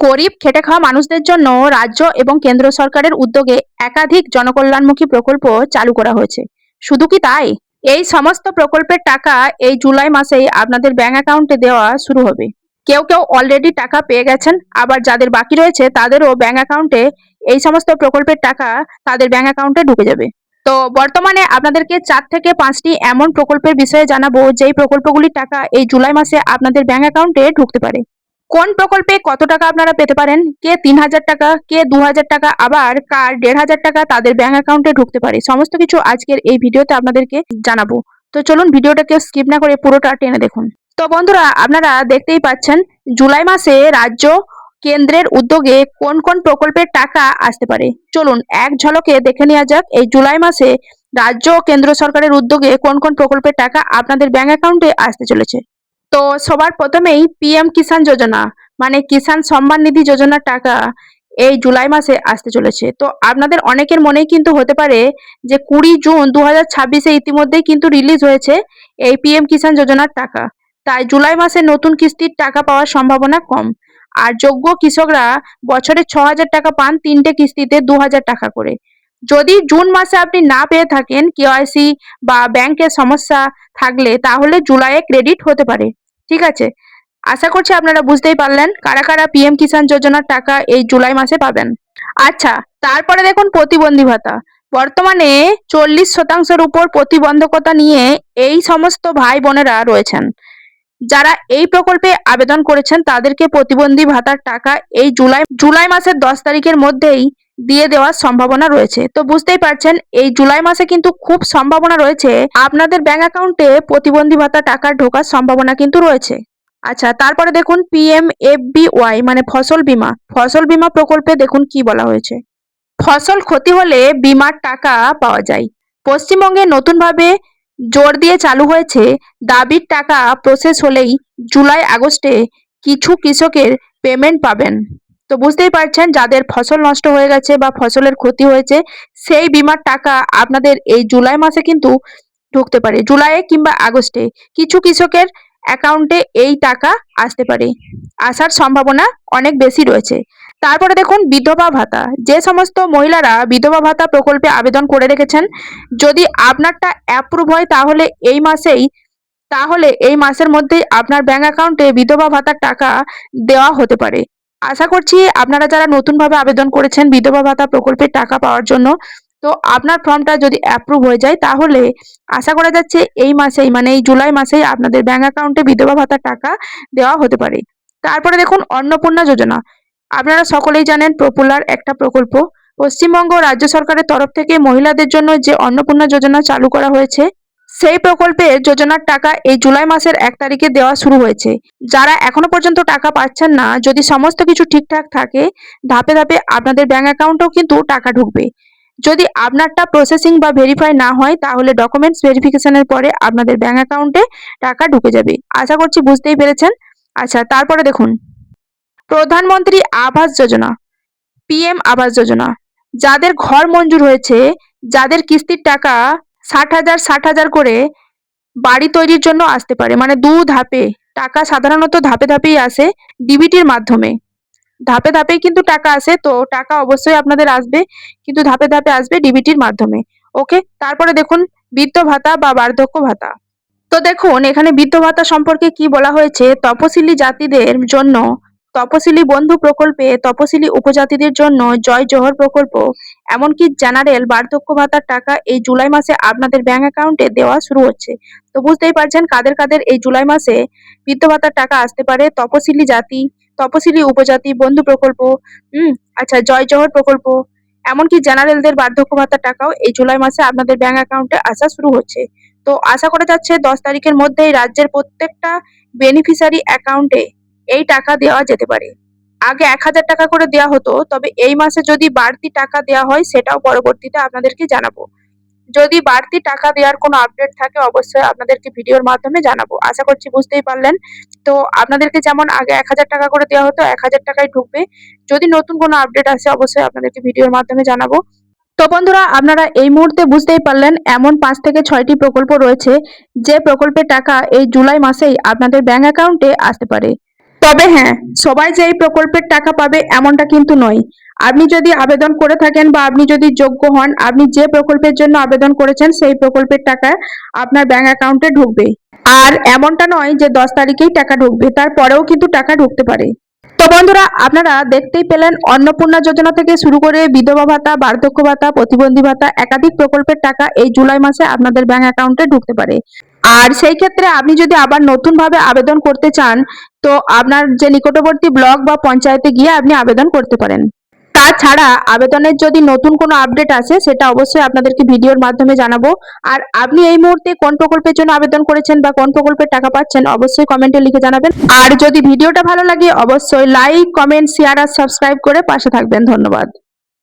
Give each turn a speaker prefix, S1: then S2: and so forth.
S1: গরিব খেটে খাওয়া মানুষদের জন্য রাজ্য এবং কেন্দ্র সরকারের উদ্যোগে একাধিক জনকল্যাণমুখী প্রকল্প চালু করা হয়েছে। শুধু কি তাই, এই সমস্ত প্রকল্পের টাকা এই জুলাই মাসেই আপনাদের ব্যাংক অ্যাকাউন্টে দেওয়া শুরু হবে। কেউ কেউ অলরেডি টাকা পেয়ে গেছেন, আবার যাদের বাকি রয়েছে তাদেরও ব্যাংক অ্যাকাউন্টে এই সমস্ত প্রকল্পের টাকা তাদের ব্যাংক অ্যাকাউন্টে ঢুকে যাবে। তো বর্তমানে আপনাদেরকে 4 থেকে 5টি এমন প্রকল্পের বিষয়ে জানাবো যেই প্রকল্পগুলির টাকা এই জুলাই মাসে আপনাদের ব্যাংক অ্যাকাউন্টে ঢুকতে পারে। কোন প্রকল্পে কত টাকা আপনারা পেতে পারেন, কে 3,000 টাকা, কে 2,000 টাকা, আবার কার 1,500 টাকা তাদের ব্যাংক অ্যাকাউন্টে ঢুকতে পারে, সমস্ত কিছু আজকের এই ভিডিওতে আপনাদেরকে জানাবো। তো চলুন ভিডিওটাকে স্কিপ না করে পুরোটা টেনে দেখুন। তো বন্ধুরা, আপনারা দেখতেই পাচ্ছেন জুলাই মাসে রাজ্য কেন্দ্রের উদ্যোগে কোন কোন প্রকল্পের টাকা আসতে পারে। চলুন এক ঝলকে দেখে নেওয়া যাক এই জুলাই মাসে রাজ্য ও কেন্দ্র সরকারের উদ্যোগে কোন কোন প্রকল্পের টাকা আপনাদের ব্যাংক অ্যাকাউন্টে আসতে চলেছে। তো সবার প্রথমেই পিএম কিষাণ যোজনা মানে কিষাণ সম্মান নিধি যোজনার টাকা এই জুলাই মাসে আসতে চলেছে। তো আপনাদের অনেকের মনেই কিন্তু হতে পারে যে 20 জুন 2026-এ ইতিমধ্যেই কিন্তু রিলিজ হয়েছে এই পিএম কিষাণ যোজনার টাকা, তাই জুলাই মাসে নতুন কিস্তির টাকা পাওয়ার সম্ভাবনা কম। আর যোগ্য কৃষকরা বছরে 6,000 টাকা পান 3টে কিস্তিতে 2,000 টাকা করে। যদি জুন মাসে আপনি না পেয়ে থাকেন কেওয়াইসি বা ব্যাংকের সমস্যা থাকলে, তাহলে জুলাইয়ে ক্রেডিট হতে পারে। ঠিক আছে, আশা করছি আপনারা বুঝতেই পারলেন কারা কারা পিএম কিষাণ যোজনার টাকা এই জুলাই মাসে পাবেন। আচ্ছা, তারপরে দেখুন প্রতিবন্ধী ভাতা। বর্তমানে 40% উপর প্রতিবন্ধকতা নিয়ে এই সমস্ত ভাই বোনেরা রয়েছেন যারা এই প্রকল্পে আবেদন করেছেন, তাদেরকে প্রতিবন্ধী ভাতার টাকা এই জুলাই মাসের 10 তারিখের মধ্যেই দিয়ে দেওয়ার সম্ভাবনা রয়েছে। তো বুঝতেই পারছেন এই জুলাই মাসে কিন্তু খুব সম্ভাবনা রয়েছে আপনাদের ব্যাংক অ্যাকাউন্টে প্রতিবন্ধী ভাতা টাকা ঢোকার সম্ভাবনা কিন্তু রয়েছে। আচ্ছা, তারপরে দেখুন পিএমএফবিওয়াই মানে ফসল বীমা প্রকল্পে দেখুন কি বলা হয়েছে। ফসল ক্ষতি হলে বীমার টাকা পাওয়া যায়। পশ্চিমবঙ্গে নতুনভাবে জোর দিয়ে চালু হয়েছে, দাবির টাকা প্রসেস হলেই জুলাই আগস্টে কিছু কৃষকের পেমেন্ট পাবেন। তো বুঝতেই পারছেন যাদের ফসল নষ্ট হয়ে গেছে বা ফসলের ক্ষতি হয়েছে, সেই বীমার টাকা আপনাদের এই জুলাই মাসে কিন্তু ঢুকতে পারে। জুলাইয়ে কিংবা আগস্টে কিছু কৃষকের অ্যাকাউন্টে এই টাকা আসতে পারে, আসার সম্ভাবনা অনেক বেশি রয়েছে। তারপরে দেখুন বিধবা ভাতা। যে সমস্ত মহিলারা বিধবা ভাতা প্রকল্পে আবেদন করে রেখেছেন, যদি আপনারটা অ্যাপ্রুভ হয় তাহলে এই মাসের মধ্যেই আপনার ব্যাংক অ্যাকাউন্টে বিধবা ভাতার টাকা দেওয়া হতে পারে। আশা করছি আপনারা যারা নতুনভাবে আবেদন করেছেন বিধবা ভাতা প্রকল্পের টাকা পাওয়ার জন্য, তো আপনার ফর্মটা যদি অ্যাপ্রুভ হয়ে যায় তাহলে আশা করা যাচ্ছে এই মাসেই মানে এই জুলাই মাসেই আপনাদের ব্যাংক অ্যাকাউন্টে বিধবা ভাতার টাকা দেওয়া হতে পারে। তারপরে দেখুন অন্নপূর্ণা যোজনা। আপনারা সকলেই জানেন পপুলার একটা প্রকল্প। পশ্চিমবঙ্গ রাজ্য সরকারের তরফ থেকে মহিলাদের জন্য যে অন্নপূর্ণা যোজনা চালু করা হয়েছে, সেই প্রকল্পের যোজনার টাকা এই জুলাই মাসের 1 তারিখে দেওয়া শুরু হয়েছে। যারা এখনো পর্যন্ত টাকা পাচ্ছেন না, যদি সমস্ত কিছু ঠিকঠাক থাকে ধাপে ধাপে আপনাদের ব্যাংক অ্যাকাউন্টেও কিন্তু টাকা ঢুকবে। যদি আপনারটা প্রসেসিং বা ভেরিফাই না হয় তাহলে ডকুমেন্টস ভেরিফিকেশনের পরে আপনাদের ব্যাংক অ্যাকাউন্টে টাকা ঢুকে যাবে। আশা করছি বুঝতেই পেরেছেন। আচ্ছা, তারপরে দেখুন প্রধানমন্ত্রী আবাস যোজনা, পিএম আবাস যোজনা। যাদের ঘর মঞ্জুর হয়েছে, যাদের কিস্তির টাকা 60,000 করে বাড়ি তৈরির জন্য আসতে পারে, মানে 2 ধাপে টাকা, সাধারণত ধাপে ধাপেই আসে ডিবিটির মাধ্যমে। ধাপে ধাপেই কিন্তু টাকা আসে, তো টাকা অবশ্যই আপনাদের আসবে, কিন্তু ধাপে ধাপে আসবে ডিবিটির মাধ্যমে। ওকে, তারপরে দেখুন বৃদ্ধ ভাতা বা বার্ধক্য ভাতা। তো দেখুন এখানে বৃদ্ধ ভাতা সম্পর্কে কি বলা হয়েছে। তপশিলি জাতিদের জন্য তপশিলি বন্ধু প্রকল্পে তপশিলি উপজাতিদের জন্য জয় জোহর প্রকল্প, এমনকি জেনারেল বার্ধক্য ভাতার টাকা এই জুলাই মাসে আপনাদের ব্যাংক অ্যাকাউন্টে দেওয়া শুরু হচ্ছে। তো বুঝতেই পারছেন কাদের কাদের এই জুলাই মাসে বৃদ্ধ ভাতার টাকা আসতে পারে। তপশিলি জাতি, তপশিলি উপজাতি বন্ধু প্রকল্প, আচ্ছা জয় জোহর প্রকল্প, এমনকি জেনারেলদের বার্ধক্য ভাতার টাকাও এই জুলাই মাসে আপনাদের ব্যাংক অ্যাকাউন্টে আসা শুরু হচ্ছে। তো আশা করা যাচ্ছে 10 তারিখের মধ্যেই রাজ্যের প্রত্যেকটা বেনিফিশিয়ারি অ্যাকাউন্টে এই টাকা দেওয়া যেতে পারে। আগে 1,000 টাকা করে দেওয়া হতো, তবে এই মাসে যদি বাড়তি টাকা দেওয়া হয় সেটাও পরবর্তীতে আপনাদেরকে জানাবো। যদি বাড়তি টাকা দেওয়ার কোনো আপডেট থাকে অবশ্যই আপনাদেরকে ভিডিওর মাধ্যমে জানাবো। আশা করছি বুঝতেই পারলেন। তো আপনাদেরকে যেমন আগে 1,000 টাকা করে দেওয়া হতো 1,000 টাকাই ঢুকবে। যদি নতুন কোনো আপডেট আসে অবশ্যই আপনাদেরকে ভিডিওর মাধ্যমে জানাবো। তো বন্ধুরা, আপনারা এই মুহূর্তে বুঝতেই পারলেন এমন 5 থেকে 6টি প্রকল্প রয়েছে যে প্রকল্পের টাকা এই জুলাই মাসেই আপনাদের ব্যাংক অ্যাকাউন্টে আসতে পারে। তবে হ্যাঁ, সবাই যে এই প্রকল্পের টাকা পাবে এমনটা কিন্তু নয়। আপনি যদি আবেদন করে থাকেন বা আপনি যদি যোগ্য হন, আপনি যে প্রকল্পের জন্য আবেদন করেছেন সেই প্রকল্পের টাকা আপনার ব্যাংক অ্যাকাউন্টে ঢুকবে। আর এমনটা নয় যে 10 তারিখেই টাকা ঢুকবে, তারপরেও কিন্তু টাকা ঢুকতে পারে। তো বন্ধুরা, আপনারা দেখতেই পেলেন অন্নপূর্ণা যোজনা থেকে শুরু করে বিধবা ভাতা, বার্ধক্য ভাতা, প্রতিবন্ধী ভাতা একাধিক প্রকল্পের টাকা এই জুলাই মাসে আপনাদের ব্যাংক অ্যাকাউন্টে ঢুকতে পারে। আর সেই ক্ষেত্রে আপনি যদি আবার নতুন ভাবে আবেদন করতে চান, তো আপনার যে নিকটবর্তী ব্লক বা পঞ্চায়েতে গিয়ে আপনি আবেদন করতে পারেন। তাছাড়া আবেদনের যদি নতুন কোনো আপডেট আসে সেটা অবশ্যই আপনাদেরকে ভিডিওর মাধ্যমে জানাবো। আর আপনি এই মুহূর্তে কোন প্রকল্পের জন্য আবেদন করেছেন বা কোন প্রকল্পের টাকা পাচ্ছেন অবশ্যই কমেন্টে লিখে জানাবেন। আর যদি ভিডিওটা ভালো লাগে অবশ্যই লাইক, কমেন্ট, শেয়ার আর সাবস্ক্রাইব করে পাশে থাকবেন। ধন্যবাদ।